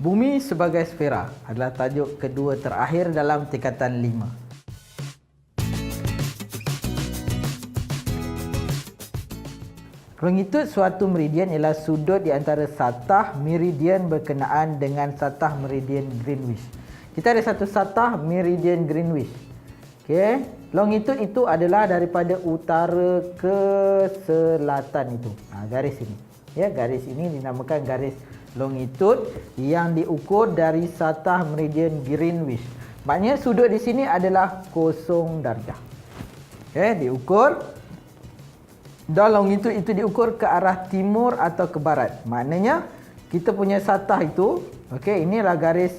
Bumi sebagai sfera adalah tajuk kedua terakhir dalam tingkatan 5. Longitud suatu meridian ialah sudut di antara satah meridian berkenaan dengan satah meridian Greenwich. Kita ada satu satah meridian Greenwich. Okey, longitud itu adalah daripada utara ke selatan itu. Garis ini. Ya, garis ini dinamakan garis longitud yang diukur dari satah meridian Greenwich. Maknanya sudut di sini adalah 0 darjah. Okey, diukur dan longitud itu diukur ke arah timur atau ke barat. Maknanya kita punya satah itu, okey, inilah garis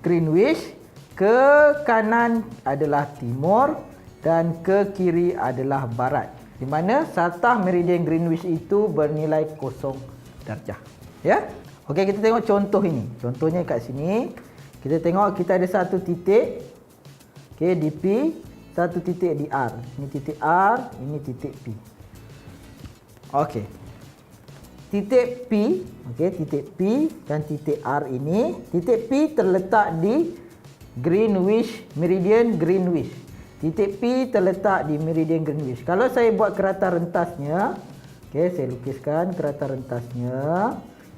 Greenwich, ke kanan adalah timur dan ke kiri adalah barat. Di mana satah meridian Greenwich itu bernilai 0 darjah. Ya? Okey, kita tengok contoh ini. Contohnya kat sini, kita tengok kita ada satu titik, okey, di P, satu titik di R. Ini titik R, ini titik P. Okey. Titik P, okey, titik P dan titik R ini, titik P terletak di Greenwich, meridian Greenwich. Titik P terletak di meridian Greenwich. Kalau saya buat kerata rentasnya, okey, saya lukiskan kerata rentasnya.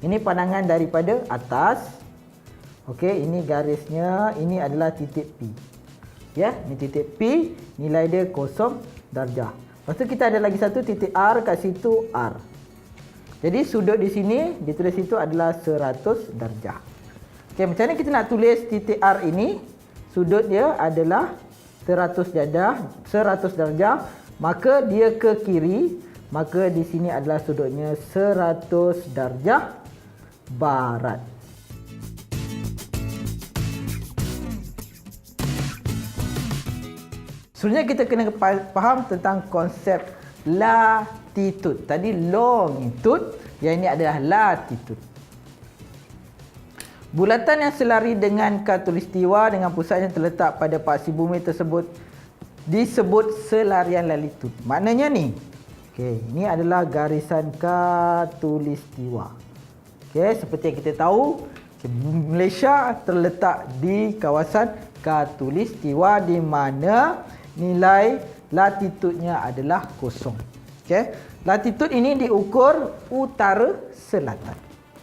Ini pandangan daripada atas. Okey, ini garisnya, ini adalah titik P. Ya, ini titik P, nilai dia 0 darjah. Lepas tu kita ada lagi satu titik R kat situ, R. Jadi sudut di sini ditulis itu adalah 100 darjah. Okey, macam mana kita nak tulis titik R ini? Sudut dia adalah 100 darjah, maka dia ke kiri, maka di sini adalah sudutnya 100 darjah barat. Sebenarnya kita kena faham tentang konsep latitude. Tadi longitude, yang ini adalah latitude. Bulatan yang selari dengan khatulistiwa dengan pusatnya terletak pada paksi bumi tersebut disebut selarian latitude. Maknanya ni, okey, ini adalah garisan khatulistiwa. Okey, seperti yang kita tahu, Malaysia terletak di kawasan khatulistiwa di mana nilai latitudnya adalah 0. Okey, latitud ini diukur utara selatan.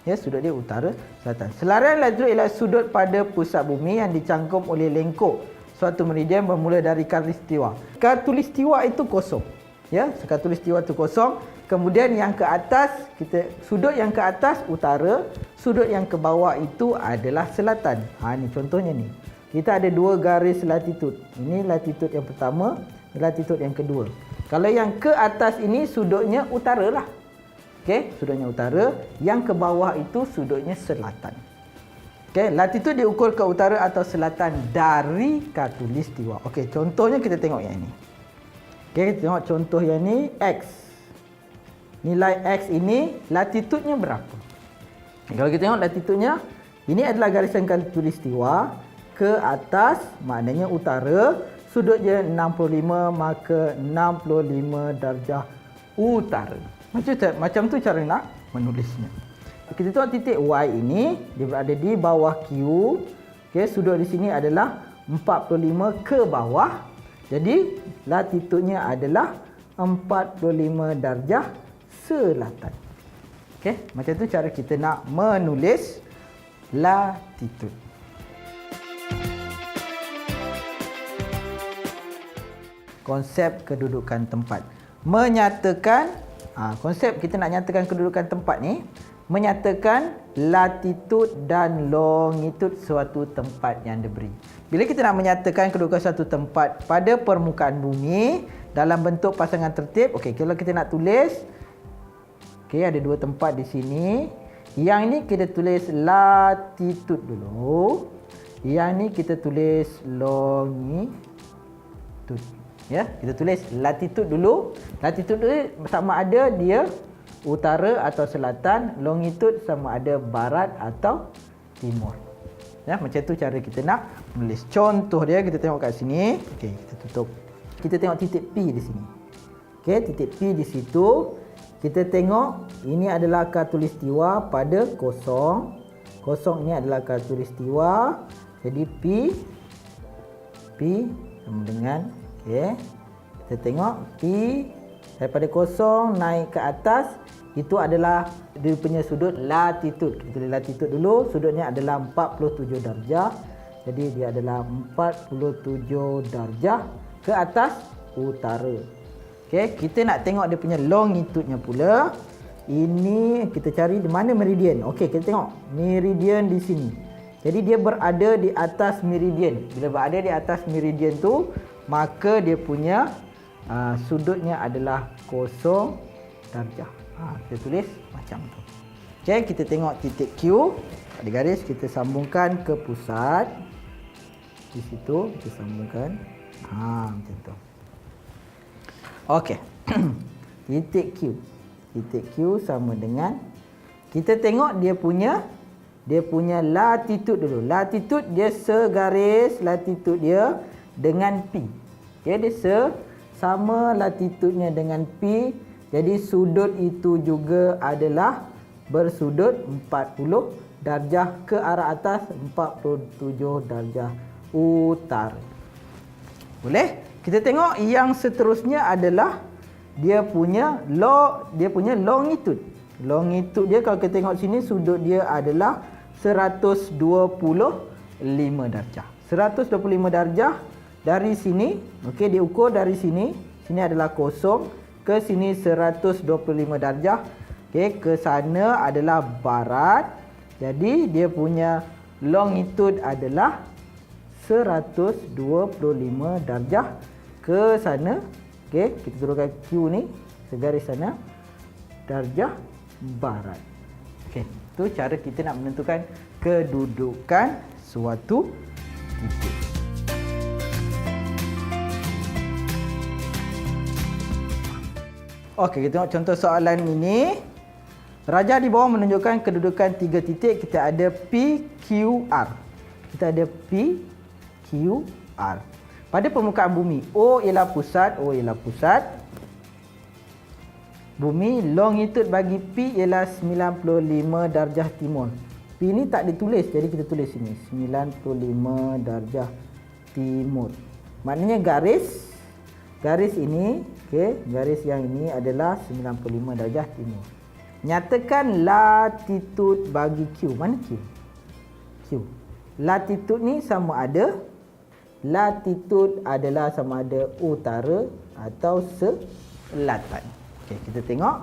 Ya, sudut dia utara selatan. Selarian latitud ialah sudut pada pusat bumi yang dicangkum oleh lengkuk suatu meridian bermula dari khatulistiwa. Khatulistiwa itu 0. Ya, khatulistiwa itu 0. Kemudian yang ke atas, sudut yang ke atas utara, sudut yang ke bawah itu adalah selatan. Ni contohnya ni. Kita ada dua garis latitud. Ini latitud yang pertama, ini latitud yang kedua. Kalau yang ke atas ini sudutnya utara lah. Okey, sudutnya utara. Yang ke bawah itu sudutnya selatan. Okey, latitud diukur ke utara atau selatan dari khatulistiwa. Okey, contohnya kita tengok yang ini. Okey, tengok contoh yang ni, X. Nilai X ini latitudnya berapa? Kalau kita tengok latitudnya, ini adalah garisan khatulistiwa ke atas, maknanya utara. Sudut dia 65, maka 65 darjah utara. Macam tu cara nak menulisnya. Kita tengok titik Y ini, dia berada di bawah Q. Okey, sudut di sini adalah 45 ke bawah. Jadi latitudnya adalah 45 darjah selatan. Okey, macam tu cara kita nak menulis latitud. Konsep kedudukan tempat. Menyatakan, konsep kita nak nyatakan kedudukan tempat ni, menyatakan latitud dan longitud suatu tempat yang diberi. Bila kita nak menyatakan kedudukan suatu tempat pada permukaan bumi dalam bentuk pasangan tertib, okey, kalau kita nak tulis, okey, ada dua tempat di sini. Yang ni kita tulis latitud dulu. Yang ni kita tulis longitud. Ya, kita tulis latitud dulu. Latitud tu sama ada dia utara atau selatan, longitud sama ada barat atau timur. Ya, macam tu cara kita nak menulis. Contoh dia kita tengok kat sini. Okey, kita tutup. Kita tengok titik P di sini. Okey, titik P di situ. Kita tengok ini adalah khatulistiwa pada 0. Kosong ni adalah khatulistiwa. Jadi P sama dengan, okey. Kita tengok P daripada kosong naik ke atas, itu adalah dia punya sudut latitude. Kita lihat latitude dulu, sudutnya adalah 47 darjah. Jadi dia adalah 47 darjah ke atas utara. Okey, kita nak tengok dia punya longitude-nya pula. Ini kita cari di mana meridian. Okey, kita tengok meridian di sini. Jadi dia berada di atas meridian. Bila berada di atas meridian tu, maka dia punya sudutnya adalah 0 darjah. Kita tulis macam tu. Okey, kita tengok titik Q. Ada garis, kita sambungkan ke pusat. Di situ kita sambungkan. Macam tu. Okey. Titik Q. Titik Q sama dengan, kita tengok dia punya latitude dulu. Latitude dia segaris latitude dia dengan P. Okey, dia sama latitude-nya dengan P. Jadi sudut itu juga adalah bersudut 40 darjah ke arah atas, 47 darjah utara. Boleh? Kita tengok yang seterusnya adalah dia punya longitude. Longitude dia, kalau kita tengok sini, sudut dia adalah 125 darjah. 125 darjah dari sini. Okey, diukur dari sini. Sini adalah kosong. Ke sini 125 darjah. Okey, ke sana adalah barat. Jadi dia punya longitude adalah 125 darjah ke sana. Okey, kita turunkan Q ni segaris sana, darjah barat. Okey, itu cara kita nak menentukan kedudukan suatu titik. Okey, kita tengok contoh soalan ini. Rajah di bawah menunjukkan kedudukan 3 titik. Kita ada PQR. Kita ada PQR. Pada permukaan bumi, O ialah pusat. Bumi, longitude bagi P ialah 95 darjah timur. P ni tak ditulis, jadi kita tulis sini 95 darjah timur. Maknanya garis ini, okey, garis yang ini adalah 95 darjah timur. Nyatakan latitude bagi Q. Mana Q? Latitude ni sama ada, latitude adalah sama ada utara atau selatan. Okey, kita tengok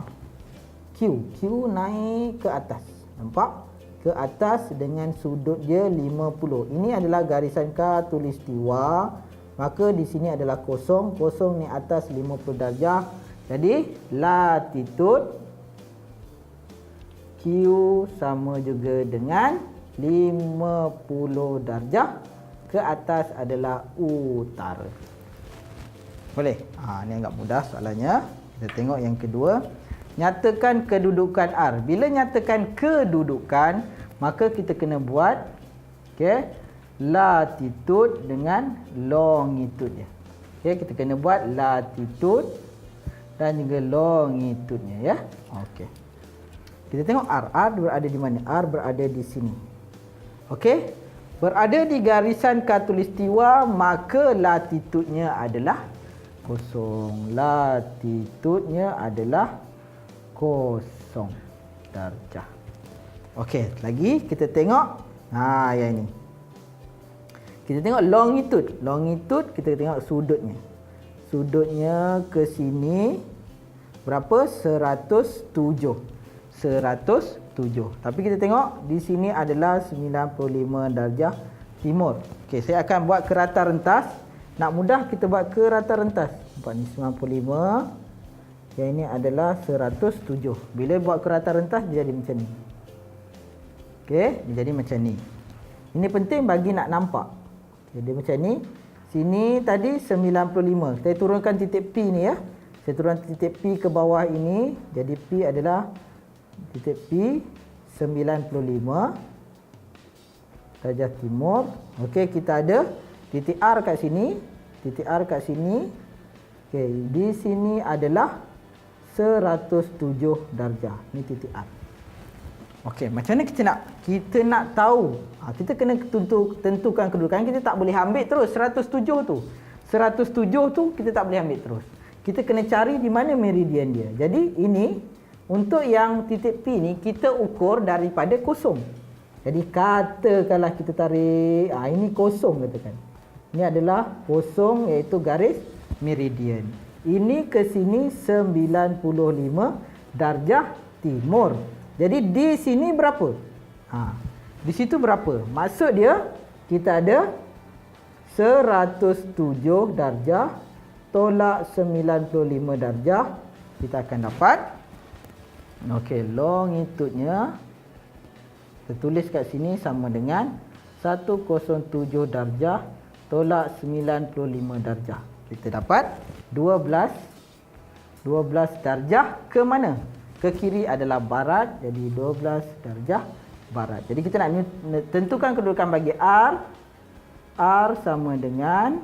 Q naik ke atas. Nampak? Ke atas dengan sudut dia 50. Ini adalah garisan khatulistiwa. Maka di sini adalah kosong. Kosong ni atas 50 darjah. Jadi latitude Q sama juga dengan 50 darjah ke atas adalah utara. Boleh? Ni agak mudah soalannya. Kita tengok yang kedua. Nyatakan kedudukan R. Bila nyatakan kedudukan, maka kita kena buat latitude dengan longitude dia. Kita kena buat latitude dan juga longitude-nya, ya. Okey. Kita tengok R. R berada di mana? R berada di sini. Okey. Berada di garisan khatulistiwa, maka latitude-nya adalah kosong. Latitude-nya adalah 0 darjah. Okey, lagi kita tengok yang ini. Kita tengok longitude. Longitude kita tengok sudutnya. Sudutnya ke sini berapa? 107. Tapi kita tengok di sini adalah 95 darjah timur. Okey, saya akan buat ke rata rentas. Nak mudah kita buat ke rata rentas. Nampak ni 95. Yang ini adalah 107. Bila buat ke rata rentas dia jadi macam ni. Okey, dia jadi macam ni. Ini penting bagi nak nampak. Jadi macam ni. Sini tadi 95. Saya turunkan titik P ni, ya. Saya turunkan titik P ke bawah ini. Jadi P adalah titik P 95 darjah timur. Okey, kita ada titik R kat sini. Titik R kat sini. Okey, di sini adalah 107 darjah. Ni titik R. Okey, macam mana kita nak tahu? Kita kena tentukan kedudukan. Kita tak boleh ambil terus 107 tu. 107 tu kita tak boleh ambil terus. Kita kena cari di mana meridian dia. Jadi ini untuk yang titik P ni kita ukur daripada kosong. Jadi katakanlah kita tarik, ini kosong katakan. Ini adalah kosong iaitu garis meridian. Ini ke sini 95 darjah timur. Jadi di sini berapa? Di situ berapa? Maksud dia kita ada 107 darjah tolak 95 darjah. Kita akan dapat okey, longitudenya kita tulis kat sini sama dengan 107 darjah tolak 95 darjah. Kita dapat 12 darjah ke mana? Ke kiri adalah barat, jadi 12 darjah barat. Jadi kita nak tentukan kedudukan bagi R. R sama dengan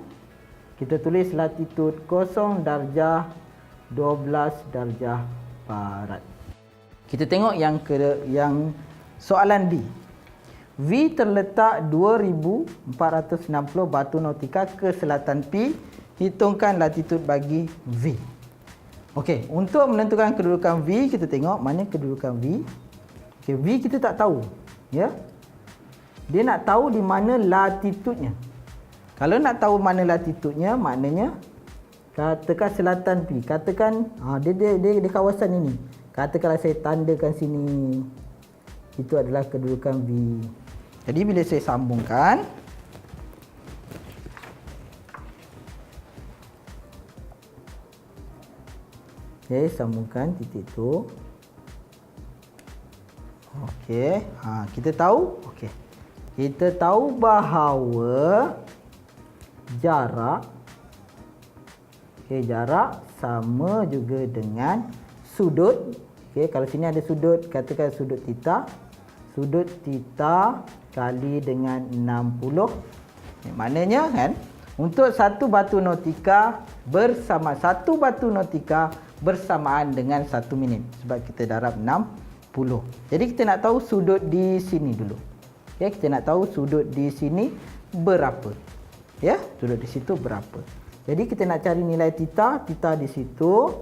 kita tulis latitud 0 darjah 12 darjah barat. Kita tengok yang soalan B. V terletak 2460 batu nautika ke selatan P. Hitungkan latitud bagi V. Okey, untuk menentukan kedudukan V, kita tengok mana kedudukan V. Okey, V kita tak tahu, ya. Dia nak tahu di mana latitudnya. Kalau nak tahu mana latitudnya, maknanya katakan selatan P. Katakan dia di kawasan ini. Katakanlah saya tandakan sini. Itu adalah kedudukan V. Jadi bila saya sambungkan, okey, sambungkan titik tu. Okey, kita tahu, okey. Kita tahu bahawa jarak jarak sama juga dengan sudut. Okey, kalau sini ada sudut, katakan sudut theta. Sudut theta kali dengan 60. Maknanya kan, untuk satu batu nautika bersamaan dengan 1 minit. Sebab kita darab 60. Jadi kita nak tahu sudut di sini dulu. Ya, kita nak tahu sudut di sini berapa. Ya, sudut di situ berapa. Jadi kita nak cari nilai theta di situ.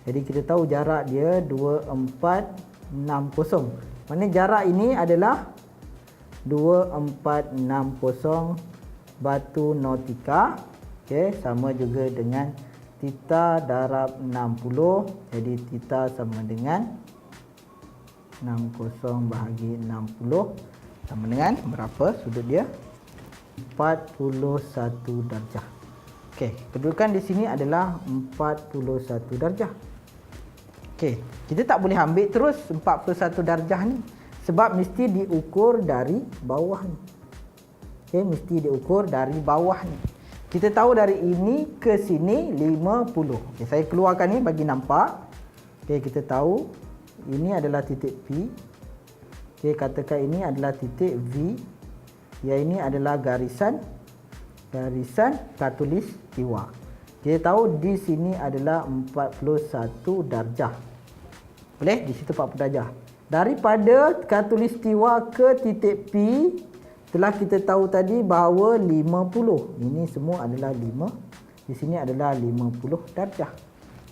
Jadi kita tahu jarak dia 2460. Maknanya jarak ini adalah 2460 batu nautika. Okey, sama juga dengan theta darab 60. Jadi theta sama dengan 60 bahagi 60 sama dengan berapa sudut dia? 41 darjah. Okey, kedudukan di sini adalah 41 darjah. Okey, kita tak boleh ambil terus 41 darjah ni sebab mesti diukur dari bawah ni. Okey, mesti diukur dari bawah ni. Kita tahu dari ini ke sini 50. Okey, saya keluarkan ni bagi nampak. Okey, kita tahu ini adalah titik P. Okey, katakan ini adalah titik V. Yang ini adalah garisan khatulistiwa. Kita tahu di sini adalah 41 darjah. Boleh? Di situ 40 darjah. Daripada khatulistiwa ke titik P, telah kita tahu tadi bahawa 50. Ini semua adalah 5. Di sini adalah 50 darjah.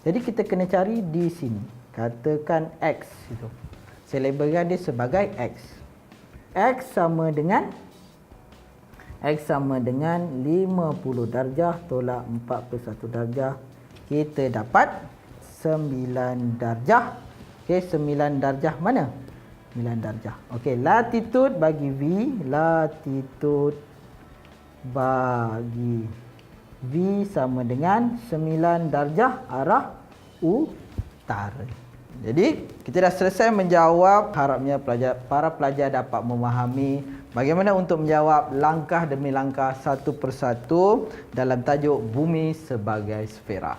Jadi kita kena cari di sini. Katakan X itu. Saya labelkan dia sebagai X. X sama dengan 50 darjah tolak 41 darjah. Kita dapat 9 darjah. Okey, 9 darjah mana? 9 darjah. Okey, latitud bagi V. Latitud bagi V sama dengan 9 darjah arah utara. Jadi, kita dah selesai menjawab. Harapnya para pelajar dapat memahami bagaimana untuk menjawab langkah demi langkah satu persatu dalam tajuk Bumi sebagai Sfera.